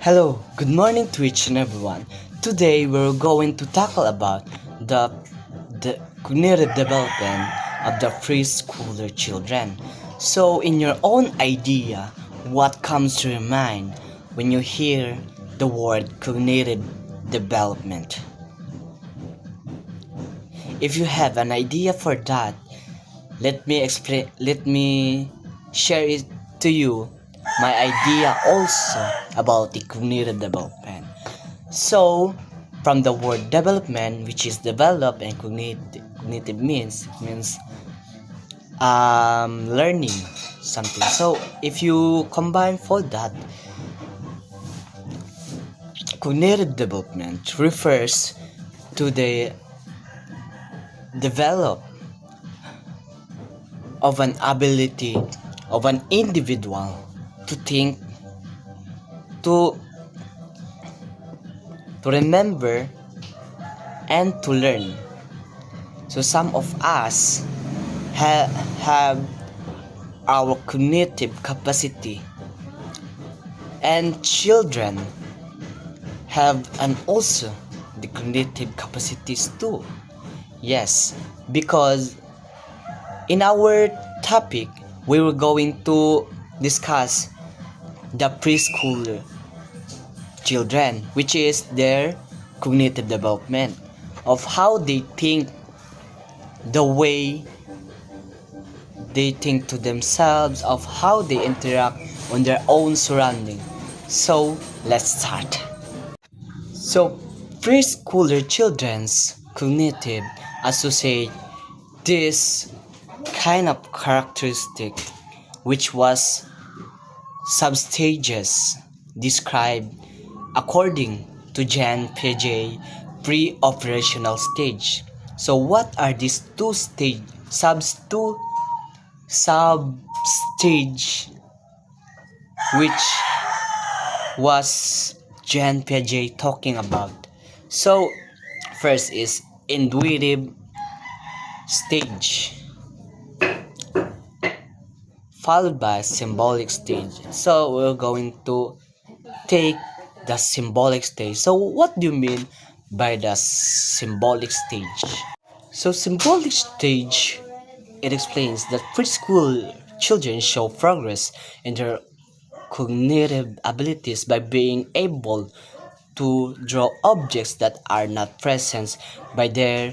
Hello, good morning to each and everyone. Today we're going to tackle about the the cognitive development of the preschooler children. So in your own idea, what comes to your mind when you hear the word cognitive development? If you have an idea for that, let me share it to you my idea also about the cognitive development. So, from the word development, which is develop, and cognitive means learning something. So, if you combine for that, cognitive development refers to the develop of an ability of an individual to think, to remember, and to learn. So, some of us have our cognitive capacity, and children have and also the cognitive capacities too. Yes, because in our topic we were going to discuss the preschool children, which is their cognitive development of how they think, the way they think to themselves, of how they interact on their own surrounding. So let's start. So preschooler children's cognitive associate this kind of characteristic, which was substages described according to Jean Piaget pre-operational stage. So what are these two sub stage which was Jean Piaget talking about? So first is intuitive stage, followed by symbolic stage. So we're going to take the symbolic stage. So what do you mean by the symbolic stage? So symbolic stage, it explains that preschool children show progress in their cognitive abilities by being able to draw objects that are not present, by their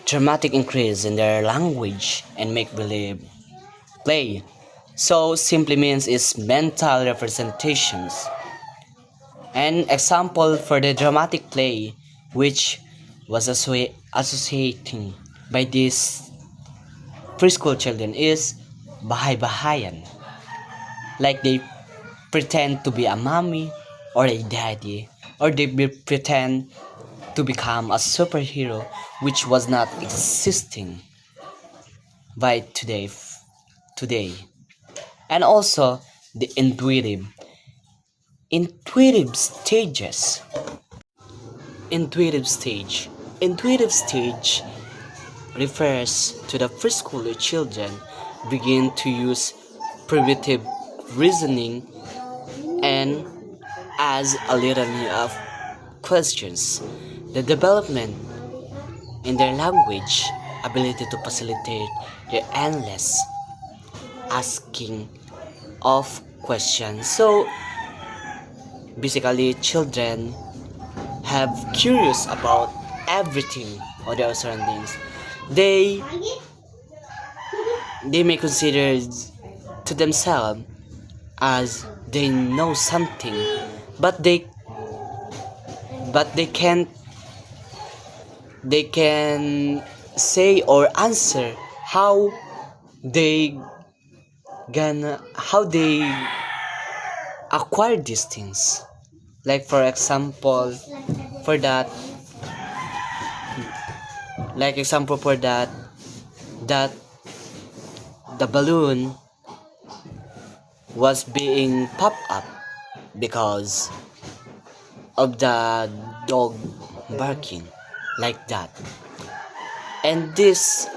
dramatic increase in their language and make believe play. So simply means is mental representations. An example for the dramatic play which was associating by these preschool children is bahay-bahayan. Like they pretend to be a mommy or a daddy, or pretend to become a superhero which was not existing by today. And also the intuitive stages. Intuitive stage refers to the preschooler children begin to use primitive reasoning and as a litany of questions. The development in their language ability to facilitate their endless asking of questions. So basically children have curious about everything or their surroundings. They may consider to themselves as they know something, but they can't they can say or answer they how they acquire these things. Like for example, for that that the balloon was being popped up because of the dog barking, like that. And this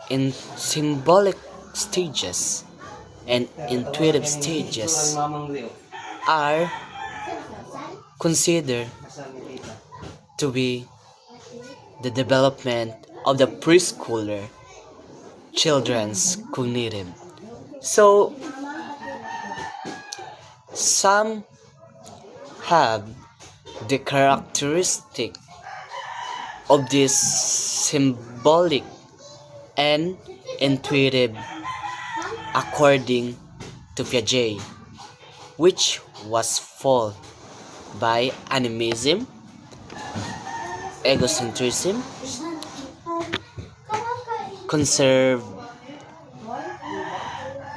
in symbolic stages and intuitive stages are consider to be the development of the preschooler children's cognitive. So some have the characteristic of this symbolic and intuitive according to Piaget, which was followed by animism, egocentrism, conserve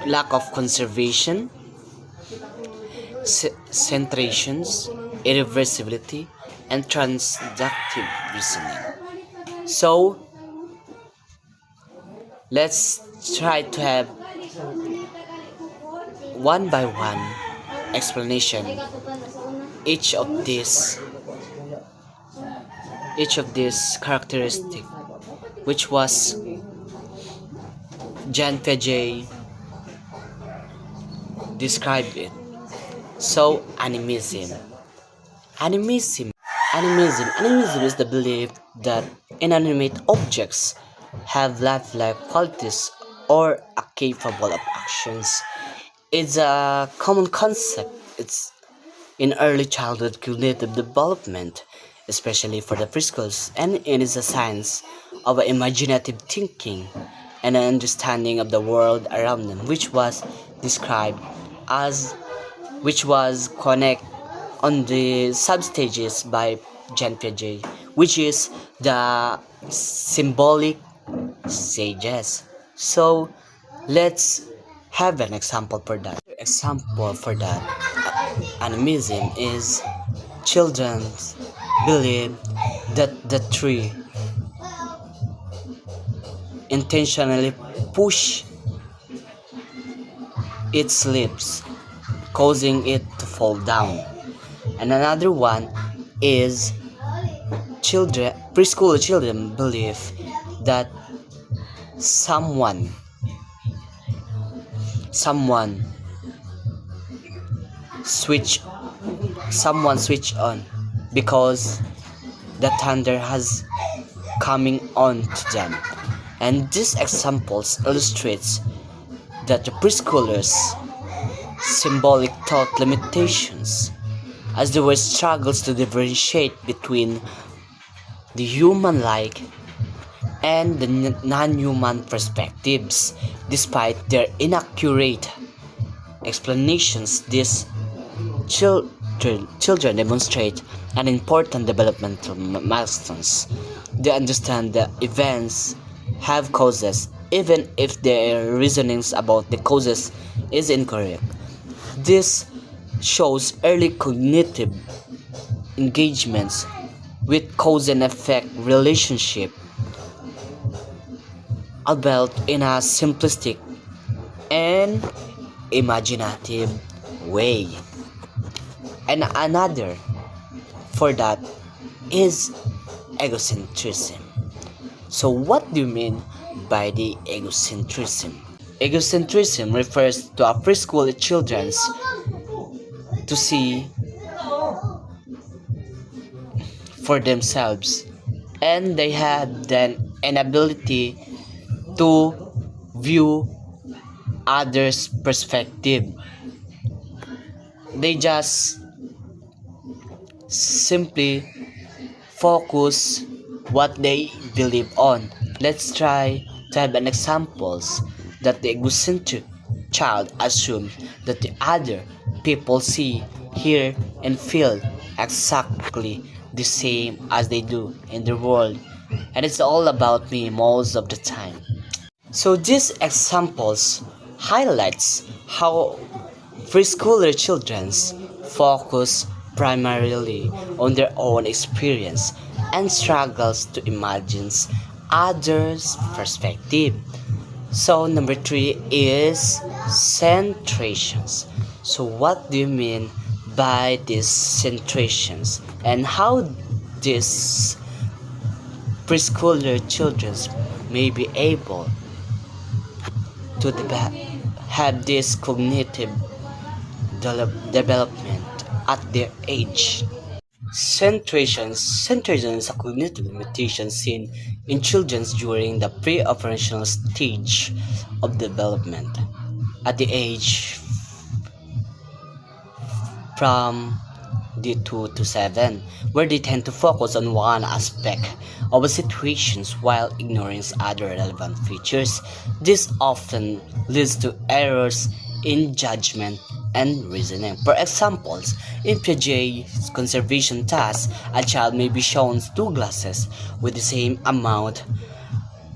lack of conservation, centrations, irreversibility, and transductive reasoning. So let's try to have one by one explanation each of these characteristic, which was Jean Piaget described it. So animism. Animism is the belief that inanimate objects have lifelike qualities or are capable of actions. It's a common concept. It's in early childhood cognitive development, especially for the preschools, and it is a science of imaginative thinking and an understanding of the world around them, described as which was connect on the substages by Jean Piaget, which is the symbolic stages. So let's have an example for that. Animism is children believe that the tree intentionally push its leaves, causing it to fall down. And another one is preschool children believe that someone switch switch on because the thunder has coming on to them. And these examples illustrates that the preschoolers symbolic thought limitations as there were struggles to differentiate between the human-like and the non-human perspectives. Despite their inaccurate explanations, these children demonstrate an important developmental milestones. They understand that events have causes even if their reasonings about the causes is incorrect. This shows early cognitive engagements with cause and effect relationship, albeit in a simplistic and imaginative way. And another for that is egocentrism. So what do you mean by the egocentrism? Egocentrism refers to a preschool children's to see for themselves, and they have then an ability to view others' perspective. They just simply focus what they believe on. Let's try to have an examples that the egocentric child assumes that the other people see, hear, and feel exactly the same as they do in the world, and it's all about me most of the time. So these examples highlights how preschooler children focus primarily on their own experience and struggles to imagine others' perspective. So number 3 is centrations. So what do you mean by these centrations, and how these preschooler children may be able to have this cognitive development at their age? Centration is a cognitive limitation seen in children during the pre-operational stage of development. At the age from the 2 to 7, where they tend to focus on one aspect of a situation while ignoring other relevant features. This often leads to errors in judgment and reasoning. For examples, in Piaget's conservation task, a child may be shown two glasses with the same amount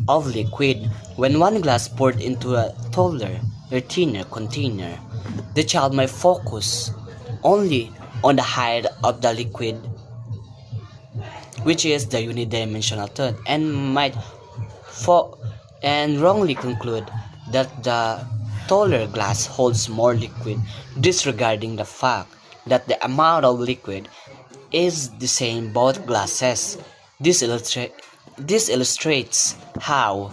of liquid. When one glass poured into a taller or thinner container, the child might focus only on the height of the liquid, which is the unidimensional truth, and might fo- and wrongly conclude that the taller glass holds more liquid, disregarding the fact that the amount of liquid is the same both glasses. This illustrates how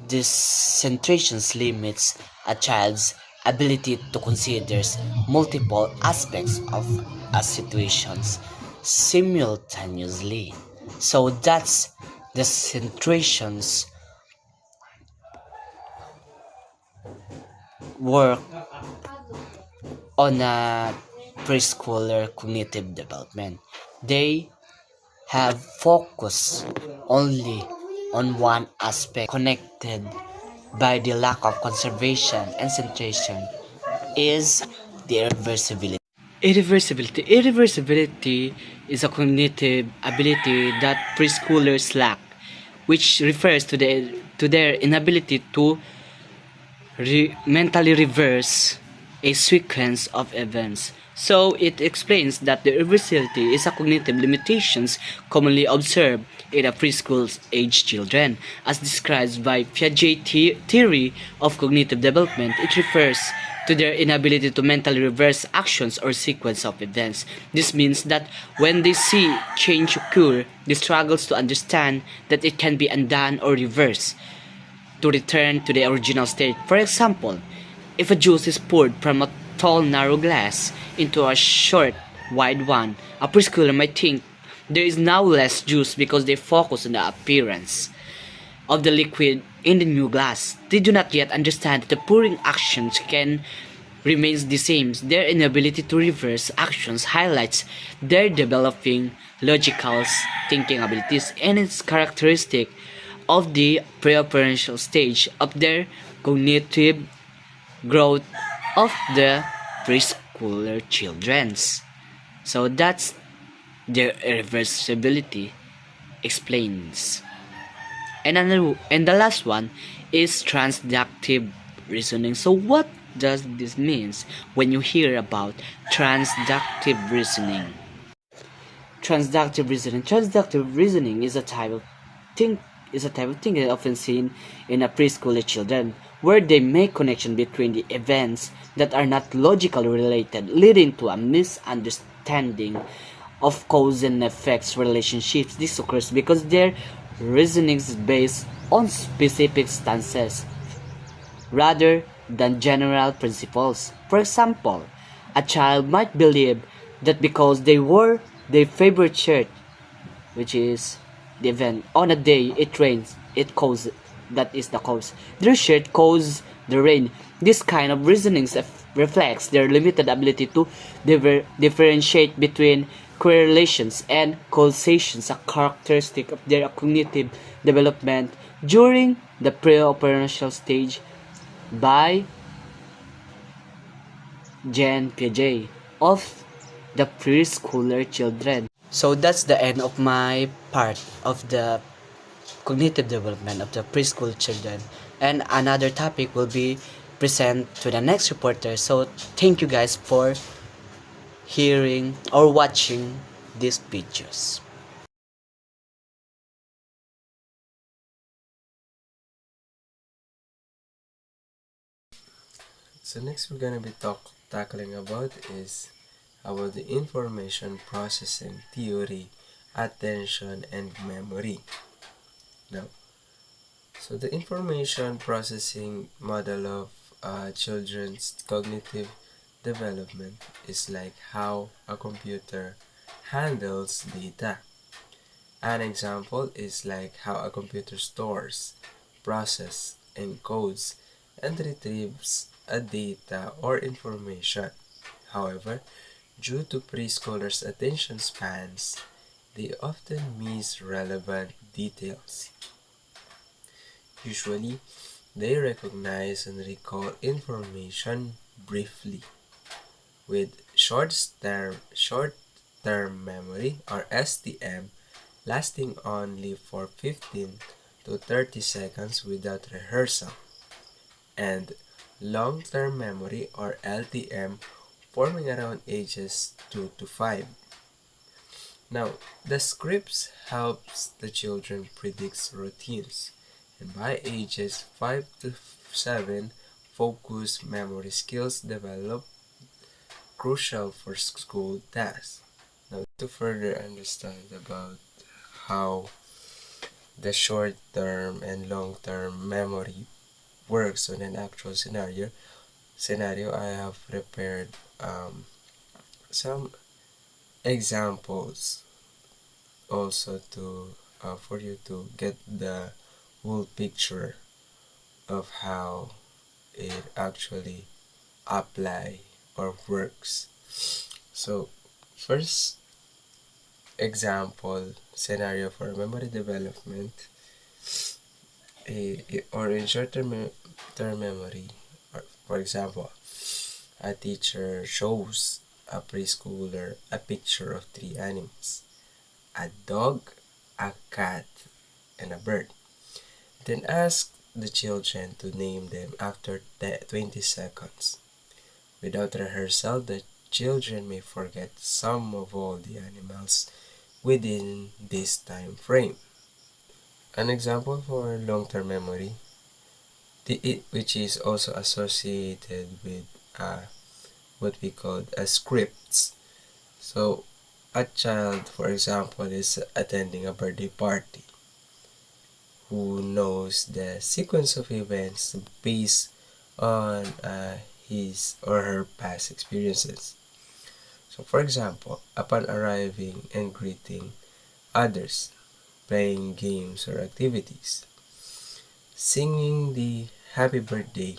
this centration limits a child's ability to consider multiple aspects of a situation simultaneously. So that's the centrations work on a preschooler cognitive development. They have focus only on one aspect connected by the lack of conservation and centration is the irreversibility. Irreversibility is a cognitive ability that preschoolers lack, which refers to their inability to mentally reverse a sequence of events. So it explains that the irreversibility is a cognitive limitations commonly observed in a preschool age children. As described by Piaget theory of cognitive development, it refers to their inability to mentally reverse actions or sequence of events. This means that when they see change occur, they struggles to understand that it can be undone or reversed to return to the original state. For example, if a juice is poured from a tall narrow glass into a short wide one, a preschooler might think there is now less juice because they focus on the appearance of the liquid in the new glass. They do not yet understand that the pouring actions can remains the same. Their inability to reverse actions highlights their developing logical thinking abilities and its characteristic of the pre-operational stage of their cognitive growth of the preschooler children's. So that's their irreversibility explains. And the last one is transductive reasoning. So what does this means when you hear about transductive reasoning? Transductive reasoning think is a type of thinking often seen in a preschooler children, where they make connection between the events that are not logically related, leading to a misunderstanding of cause and effects relationships. This occurs because their reasoning is based on specific stances rather than general principles. For example, a child might believe that because they wore their favorite shirt, which is the event, on a day it rains, it causes that is the cause. Their shirt caused the rain. This kind of reasoning reflects their limited ability to differentiate between correlations and causations, a characteristic of their cognitive development during the pre-operational stage by Jean Piaget of the preschooler children. So that's the end of my part of the cognitive development of the preschool children. And another topic will be present to the next reporter. So thank you guys for hearing or watching these videos. So next we're gonna be tackling about the information processing theory, attention, and memory. Now, so the information processing model of children's cognitive development is like how a computer handles data. An example is like how a computer stores, processes, encodes, and retrieves a data or information. However, due to preschoolers' attention spans, they often miss relevant details. Usually, they recognize and recall information briefly, with short-term memory or STM lasting only for 15 to 30 seconds without rehearsal, and long-term memory or LTM forming around ages 2 to 5. Now, the scripts helps the children predict routines, and by ages 5 to 7, focus memory skills develop crucial for school tasks. Now, to further understand about how the short-term and long-term memory works on an actual scenario, I have prepared some examples also to for you to get the whole picture of how it actually apply or works. So first example scenario for memory development, or in term memory, or for example, a teacher shows a preschooler a picture of three animals: a dog, a cat, and a bird. Then ask the children to name them after 20 seconds. Without rehearsal, the children may forget some of all the animals within this time frame. An example for long-term memory, which is also associated with what we call as scripts. So, a child, for example, is attending a birthday party who knows the sequence of events based on his or her past experiences. So, for example, upon arriving and greeting others, playing games or activities, singing the happy birthday,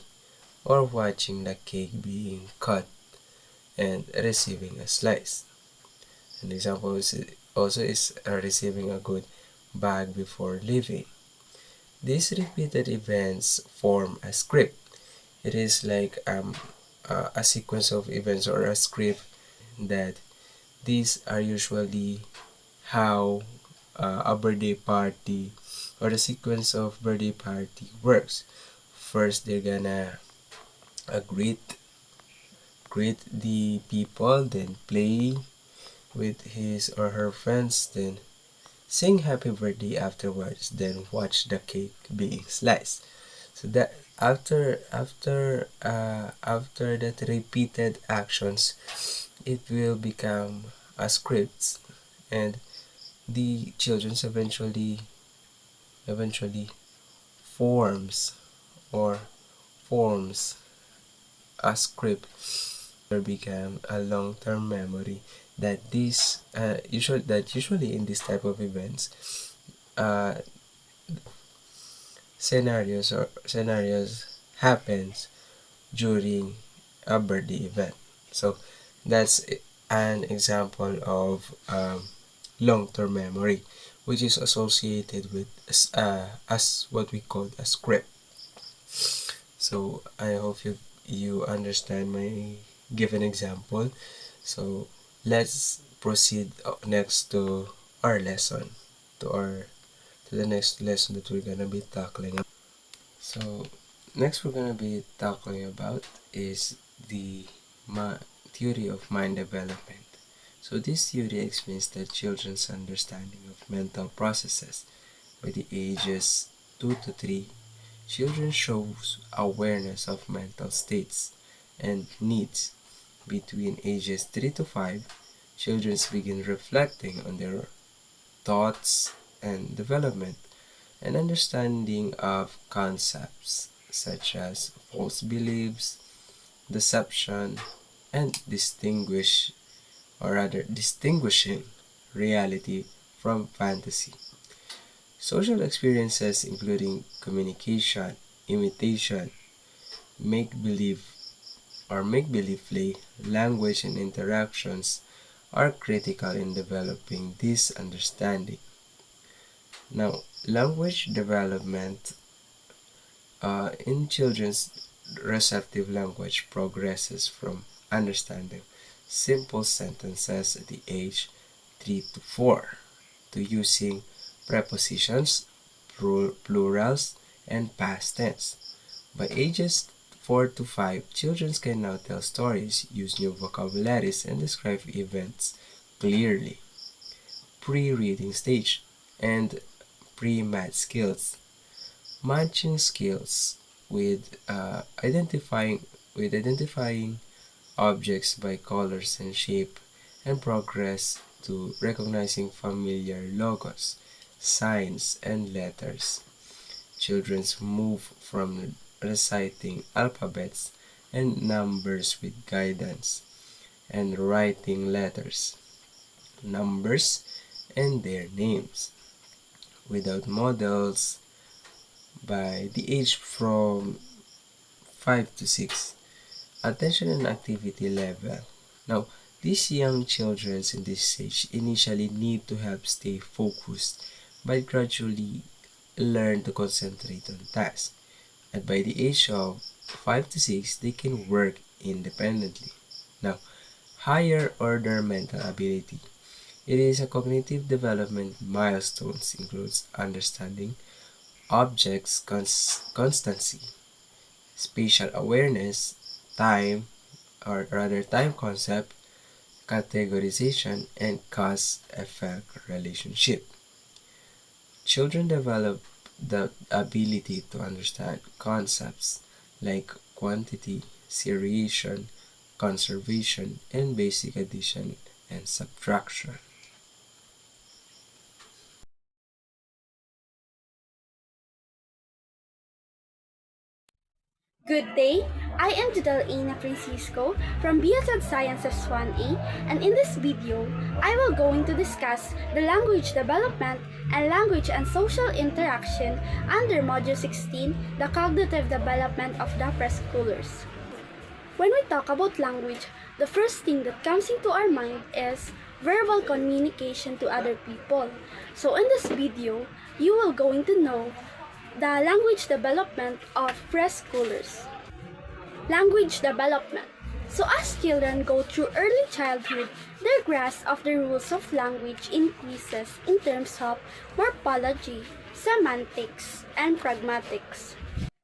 or watching the cake being cut and receiving a slice. An example is also is receiving a good bag before leaving. These repeated events form a script. It is like a sequence of events or a script that these are usually how a birthday party or the sequence of birthday party works. First, they're gonna greet the people, then play with his or her friends, then sing happy birthday afterwards, then watch the cake being sliced. So that after that repeated actions, it will become a script, and the children's eventually forms or forms a script or become a long-term memory that usually in this type of events, uh, scenarios happens during a birthday event. So that's an example of long-term memory, which is associated with as what we call a script. So I hope you understand my given example. So let's proceed next to our lesson, to our to the next lesson that we're gonna be tackling. So next we're gonna be tackling about is the theory of mind development. So this theory explains that children's understanding of mental processes by the ages 2 to 3. Children shows awareness of mental states and needs. Between ages 3 to 5, children begin reflecting on their thoughts and development and understanding of concepts such as false beliefs, deception, and distinguishing reality from fantasy. Social experiences including communication, imitation, make-believe or make-believe play, language and interactions are critical in developing this understanding. Now, language development in children's receptive language progresses from understanding simple sentences at the age 3 to 4 to using prepositions, plurals, and past tense. By ages 4 to 5, children can now tell stories, use new vocabularies, and describe events clearly. Pre-reading stage and pre-math skills. Matching skills with identifying objects by colors and shape, and progress to recognizing familiar logos, signs, and letters. Children move from reciting alphabets and numbers with guidance and writing letters, numbers, and their names without models by the age from 5 to 6. Attention and activity level. Now, these young children in this stage initially need to help stay focused but gradually learn to concentrate on tasks. And by the age of 5 to 6, they can work independently. Now, higher order mental ability. It is a cognitive development milestones includes understanding objects constancy, spatial awareness, time, or rather time concept, categorization, and cause-effect relationship. Children develop the ability to understand concepts like quantity, seriation, conservation, and basic addition and subtraction. Good day, I am Judalina Francisco from BSed Sciences 1A, and in this video, I will going to discuss the language development and language and social interaction under Module 16, the cognitive development of the preschoolers. When we talk about language, the first thing that comes into our mind is verbal communication to other people. So in this video, you will going to know the language development of preschoolers. Language development. So as children go through early childhood, their grasp of the rules of language increases in terms of morphology, semantics, and pragmatics.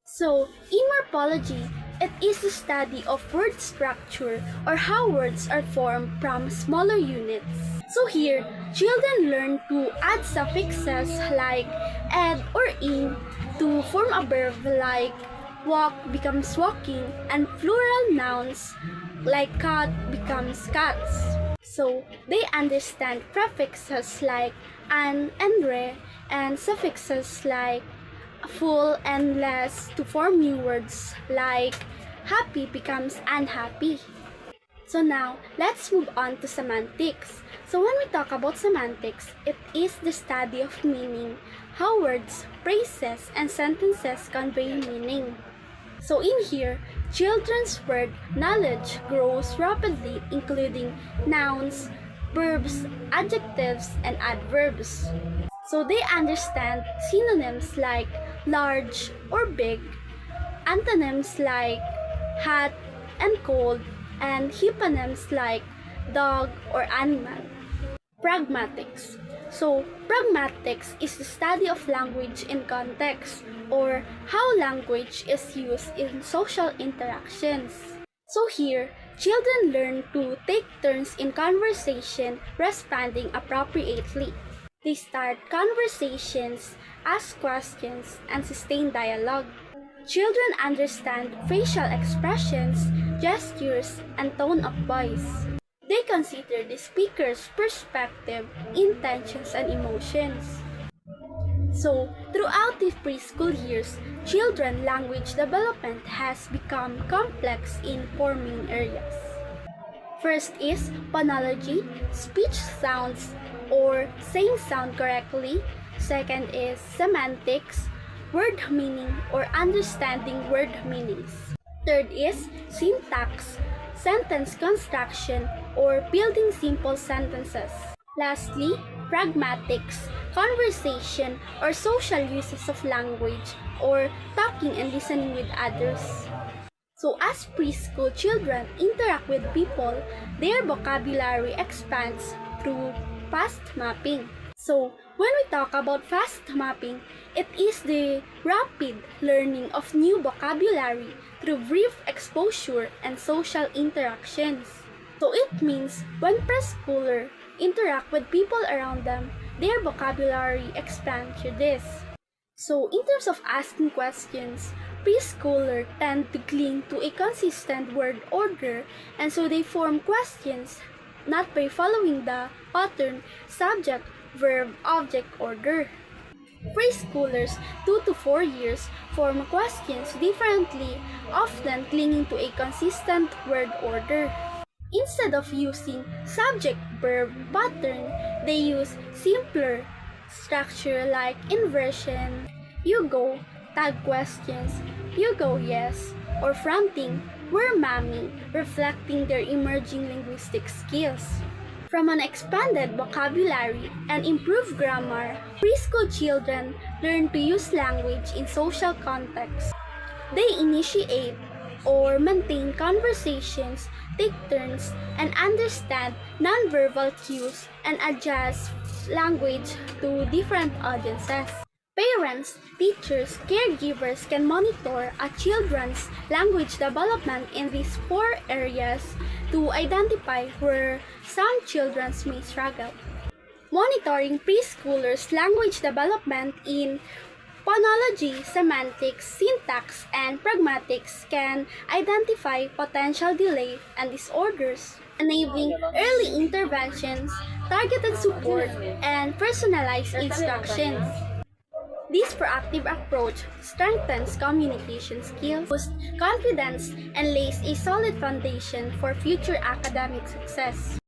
So, in morphology, it is the study of word structure or how words are formed from smaller units. So here, children learn to add suffixes like ed or in to form a verb like walk becomes walking and plural nouns like cat becomes cats. So they understand prefixes like an and re and suffixes like full and less to form new words like happy becomes unhappy. So now, let's move on to semantics. So when we talk about semantics, it is the study of meaning, how words, phrases, and sentences convey meaning. So in here, children's word knowledge grows rapidly, including nouns, verbs, adjectives, and adverbs. So they understand synonyms like large or big, antonyms like hot and cold, and hyponyms like dog or animal. Pragmatics. So, pragmatics is the study of language in context or how language is used in social interactions. So here, children learn to take turns in conversation, responding appropriately. They start conversations, ask questions, and sustain dialogue. Children understand facial expressions, gestures, and tone of voice. They consider the speaker's perspective, intentions, and emotions. So, throughout the preschool years, children language development has become complex in four main areas. First is phonology, speech sounds, or saying sound correctly. Second is semantics, word meaning or understanding word meanings. Third is syntax, sentence construction or building simple sentences. Lastly, pragmatics, conversation or social uses of language or talking and listening with others. So as preschool children interact with people, their vocabulary expands through fast mapping. So when we talk about fast mapping, it is the rapid learning of new vocabulary through brief exposure and social interactions. So it means when preschoolers interact with people around them, their vocabulary expands through this. So, in terms of asking questions, preschoolers tend to cling to a consistent word order, and so they form questions not by following the pattern subject, verb, object order. Preschoolers 2 to 4 years form questions differently, often clinging to a consistent word order. Instead of using subject-verb pattern, they use simpler structure like inversion, you go, tag questions, you go yes, or fronting, where mommy, reflecting their emerging linguistic skills. From an expanded vocabulary and improved grammar, preschool children learn to use language in social contexts. They initiate or maintain conversations, take turns, and understand nonverbal cues and adjust language to different audiences. Parents, teachers, caregivers can monitor a children's language development in these four areas to identify where some children may struggle. Monitoring preschoolers' language development in phonology, semantics, syntax, and pragmatics can identify potential delay and disorders, enabling early interventions, targeted support, and personalized instructions. This proactive approach strengthens communication skills, boosts confidence, and lays a solid foundation for future academic success.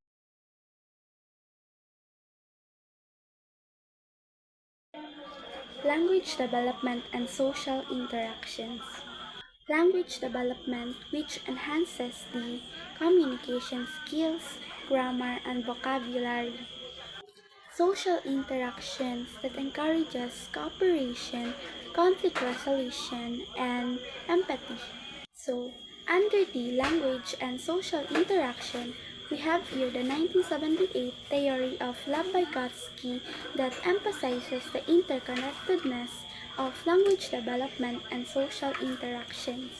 Language development and social interactions. Language development, which enhances the communication skills, grammar, and vocabulary. Social interactions that encourages cooperation, conflict resolution, and empathy. So, under the language and social interaction, we have here the 1978 theory of Vygotsky that emphasizes the interconnectedness of language development and social interactions.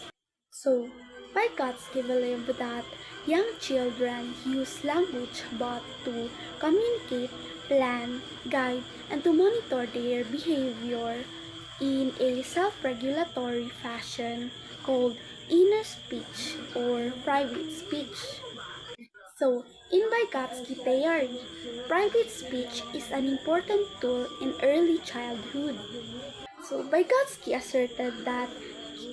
So, Vygotsky believed that young children use language both to communicate, plan, guide, and to monitor their behavior in a self-regulatory fashion called inner speech or private speech. So, in Vygotsky theory, private speech is an important tool in early childhood. So, Vygotsky asserted that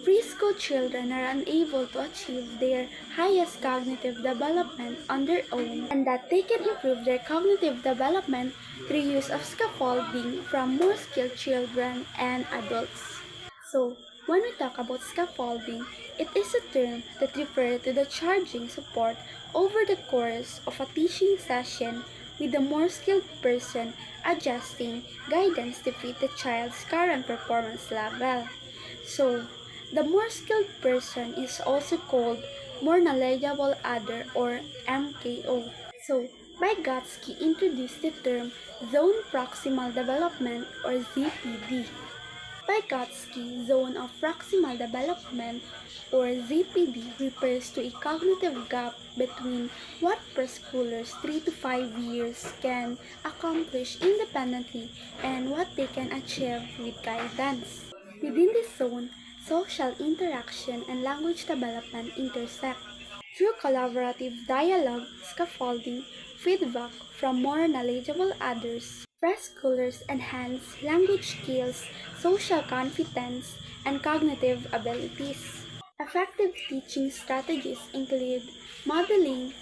preschool children are unable to achieve their highest cognitive development on their own and that they can improve their cognitive development through use of scaffolding from more skilled children and adults. So, when we talk about scaffolding, it is a term that refers to the charging support over the course of a teaching session with the more skilled person adjusting guidance to fit the child's current performance level. So, the more skilled person is also called more knowledgeable adder or MKO. So, Vygotsky introduced the term zone proximal development or ZPD. Vygotsky zone of proximal development or ZPD refers to a cognitive gap between what preschoolers 3 to 5 years can accomplish independently and what they can achieve with guidance. Within this zone, social interaction and language development intersect. Through collaborative dialogue, scaffolding, feedback from more knowledgeable others, preschoolers enhance language skills, social competence, and cognitive abilities. Effective teaching strategies include modeling,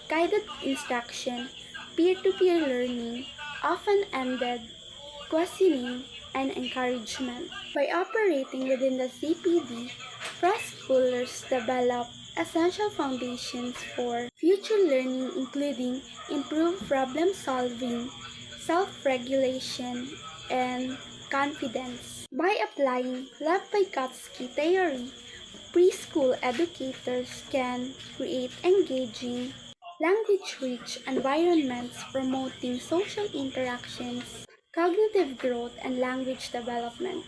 guided instruction, peer-to-peer learning often ended questioning and encouragement. By operating within the CPD, preschoolers develop essential foundations for future learning, including improved problem solving, self-regulation, and confidence. By applying Lev Vygotsky theory, preschool educators can create engaging, language-rich environments promoting social interactions, cognitive growth, and language development.